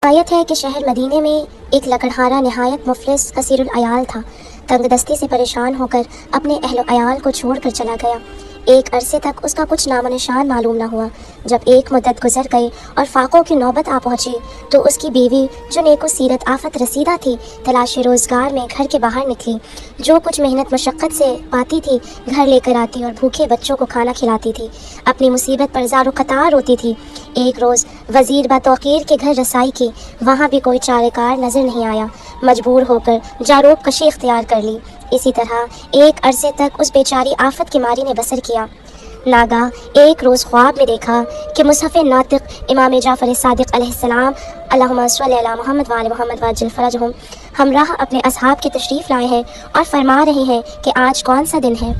روایت ہے کہ شہر مدینے میں ایک لکڑہارا نہایت مفلس کثیر العیال تھا۔ تنگ دستی سے پریشان ہو کر اپنے اہل و عیال کو چھوڑ کر چلا گیا۔ ایک عرصے تک اس کا کچھ نام و نشان معلوم نہ ہوا۔ جب ایک مدت گزر گئی اور فاقوں کی نوبت آ پہنچی تو اس کی بیوی جو نیک و سیرت آفت رسیدہ تھی تلاش روزگار میں گھر کے باہر نکلی۔ جو کچھ محنت مشقت سے پاتی تھی گھر لے کر آتی اور بھوکے بچوں کو کھانا کھلاتی تھی، اپنی مصیبت پر زار و قطار روتی تھی۔ ایک روز وزیر بتوقیر کے گھر رسائی کی، وہاں بھی کوئی چارہ کار نظر نہیں آیا۔ مجبور ہو کر جاروب کشی اختیار کر لی۔ اسی طرح ایک عرصے تک اس بیچاری آفت کی ماری نے بسر کیا۔ ناگاہ ایک روز خواب میں دیکھا کہ مصحف ناطق امام جعفر صادق علیہ السلام اللہم صلی علی محمد وعلی محمد وعجل فرجہم ہمراہ اپنے اصحاب کی تشریف لائے ہیں اور فرما رہے ہیں کہ آج کون سا دن ہے۔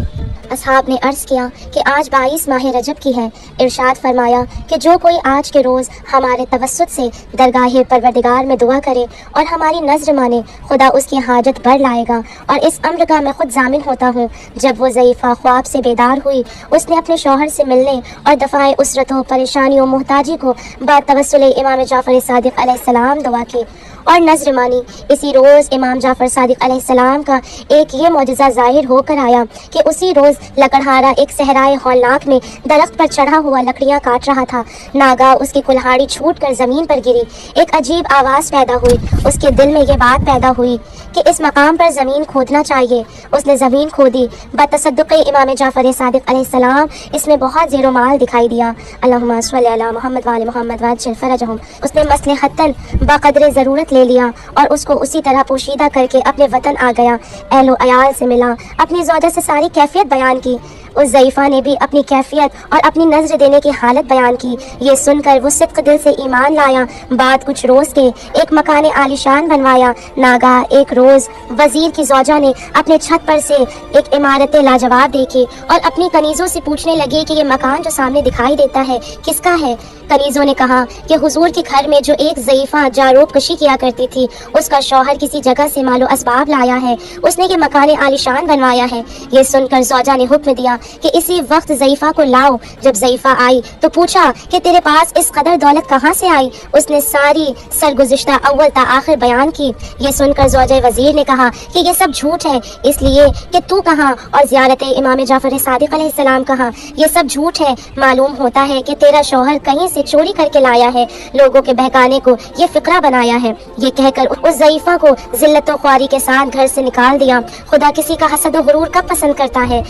اصحاب نے عرض کیا کہ آج 22 ماہ رجب کی ہے۔ ارشاد فرمایا کہ جو کوئی آج کے روز ہمارے توسط سے درگاہ پروردگار میں دعا کرے اور ہماری نظر مانے، خدا اس کی حاجت بھر لائے گا۔ اور اس امر کا میں خود ضامن ہوتا ہوں۔ جب وہ ضعیفہ خواب سے بیدار ہوئی، اس نے اپنے شوہر سے ملنے اور دفاع اسرتوں پریشانیوں محتاجی کو بعد توسل امام جعفر صادق علیہ السلام دعا کی اور نظر مانی۔ اسی روز امام جعفر صادق علیہ السلام کا ایک یہ معجزہ ظاہر ہو کر آیا کہ اسی روز لکڑہارا ایک صحرائے ہولناک میں درخت پر چڑھا ہوا لکڑیاں کاٹ رہا تھا۔ ناگاہ اس کی کلہاڑی چھوٹ کر زمین پر گری۔ ایک عجیب آواز پیدا ہوئی۔ اس کے دل میں یہ بات پیدا ہوئی کہ اس مقام پر زمین کھودنا چاہیے۔ اس نے زمین کھودی۔ بتصدق امام جعفر صادق علیہ السلام اس میں بہت زیر و مال دکھائی دیا۔ اللہم صلی علی محمد وعلی محمد وعجل فرجہم۔ اس نے مصلحتاً بقدر ضرورت لے لیا اور اس کو اسی طرح پوشیدہ کر کے اپنے وطن آ گیا۔ اہل و عیال سے ملا، اپنی زوجہ سے ساری کیفیت بیان کی۔ اس ضعیفہ نے بھی اپنی کیفیت اور اپنی نظر دینے کی حالت بیان کی۔ یہ سن کر وہ صدق دل سے ایمان لایا۔ بعد کچھ روز کے ایک مکان عالیشان بنوایا۔ ناگاہ ایک روز وزیر کی زوجہ نے اپنے چھت پر سے ایک عمارت لاجواب دیکھی اور اپنی کنیزوں سے پوچھنے لگی کہ یہ مکان جو سامنے دکھائی دیتا ہے کس کا ہے؟ کنیزوں نے کہا کہ حضور کے گھر میں جو ایک ضعیفہ جاروب کشی کیا کرتی تھی اس کا شوہر کسی جگہ سے مال و اسباب لایا ہے، اس نے یہ مکان عالیشان بنوایا ہے۔ یہ سن کر زوجہ نے حکم دیا کہ اسی وقت ضعیفہ کو لاؤ۔ جب ضعیفہ آئی تو پوچھا کہ تیرے پاس اس قدر دولت کہاں سے آئی؟ اس نے ساری سرگزشتہ اول تا آخر بیان کی۔ یہ سن کر زوجہ وزیر نے کہا کہ یہ سب جھوٹ ہے، اس لیے کہ تو کہاں اور زیارت امام جعفر صادق علیہ السلام کہاں؟ یہ سب جھوٹ ہے۔ معلوم ہوتا ہے کہ تیرا شوہر کہیں سے چوری کر کے لایا ہے، لوگوں کے بہکانے کو یہ فقرہ بنایا ہے۔ یہ کہہ کر اس ضعیفہ کو ذلت و خواری کے ساتھ گھر سے نکال دیا۔ خدا کسی کا حسد و غرور کب پسند کرتا ہے؟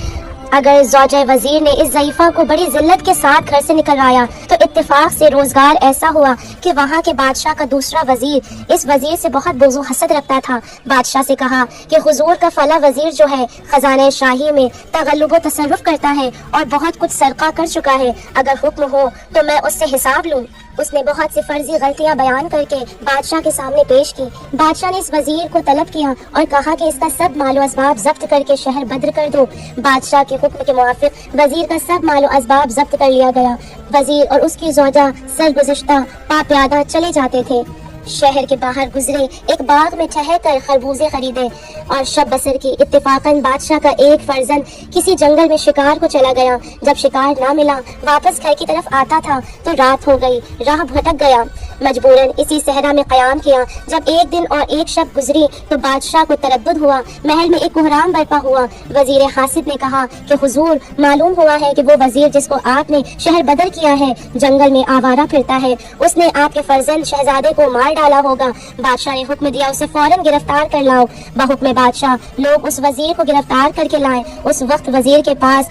اگر زوجہ وزیر نے اس ضعیفہ کو بڑی ذلت کے ساتھ گھر سے نکلوایا تو اتفاق سے روزگار ایسا ہوا کہ وہاں کے بادشاہ کا دوسرا وزیر اس وزیر سے بہت بغض و حسد رکھتا تھا۔ بادشاہ سے کہا کہ حضور کا فلاں وزیر جو ہے خزانہ شاہی میں تغلب و تصرف کرتا ہے اور بہت کچھ سرقہ کر چکا ہے، اگر حکم ہو تو میں اس سے حساب لوں۔ اس نے بہت سی فرضی غلطیاں بیان کر کے بادشاہ کے سامنے پیش کی۔ بادشاہ نے اس وزیر کو طلب کیا اور کہا کہ اس کا سب مال و اسباب ضبط کر کے شہر بدر کر دو۔ بادشاہ کے حکم کے موافق وزیر کا سب مال و اسباب ضبط کر لیا گیا۔ وزیر اور اس کی زوجہ سرگزشتہ پا پیادہ چلے جاتے تھے۔ شہر کے باہر گزرے، ایک باغ میں ٹھہر کر خربوزے خریدے اور شب بسر کی۔ اتفاقاً بادشاہ کا ایک فرزند کسی جنگل میں شکار کو چلا گیا۔ جب شکار نہ ملا، واپس گھر کی طرف آتا تھا تو رات ہو گئی، راہ بھٹک گیا۔ مجبوراً اسی صحرا میں قیام کیا۔ جب ایک دن اور ایک شب گزری تو بادشاہ کو تردد ہوا۔ محل میں ایک کوہرام برپا ہوا۔ وزیر حاسب نے کہا کہ حضور، معلوم ہوا ہے کہ وہ وزیر جس کو آپ نے شہر بدر کیا ہے جنگل میں آوارہ پھرتا ہے، اس نے آپ کے فرزند شہزادے کو مار ڈالا ہوگا۔ بادشاہ نے حکم دیا اسے فوراً گرفتار کر لاؤ۔ بحکم بادشاہ لوگ اس وزیر کو گرفتار کر کے لائے۔ اس وقت وزیر کے پاس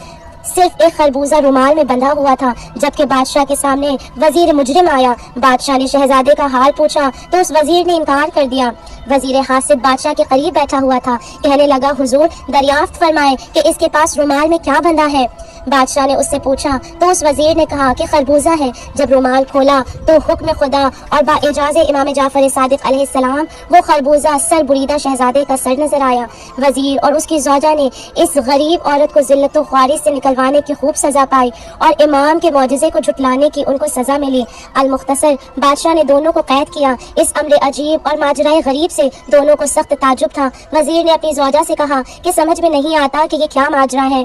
صرف ایک خربوزہ رومال میں بندھا ہوا تھا۔ جبکہ بادشاہ کے سامنے وزیر مجرم آیا۔ بادشاہ نے شہزادے کا حال پوچھا تو اس وزیر نے انکار کر دیا۔ وزیر حاسب بادشاہ کے قریب بیٹھا ہوا تھا، کہنے لگا حضور دریافت فرمائے کہ اس کے پاس رومال میں کیا بندھا ہے؟ بادشاہ نے اس سے پوچھا تو اس وزیر نے کہا کہ خربوزہ ہے۔ جب رومال کھولا تو حکم خدا اور با اجازت امام جعفر صادق علیہ السلام وہ خربوزہ سر بریدہ شہزادے کا سر نظر آیا۔ وزیر اور اس کی زوجہ نے اس غریب عورت کو ذلت و خواری سے نکلوانے کی خوب سزا پائی اور امام کے معجزے کو جھٹلانے کی ان کو سزا ملی۔ المختصر بادشاہ نے دونوں کو قید کیا۔ اس امر عجیب اور ماجرائے غریب سے دونوں کو سخت تعجب تھا۔ وزیر نے اپنی زوجہ سے کہا کہ سمجھ میں نہیں آتا کہ یہ کیا ماجرا ہے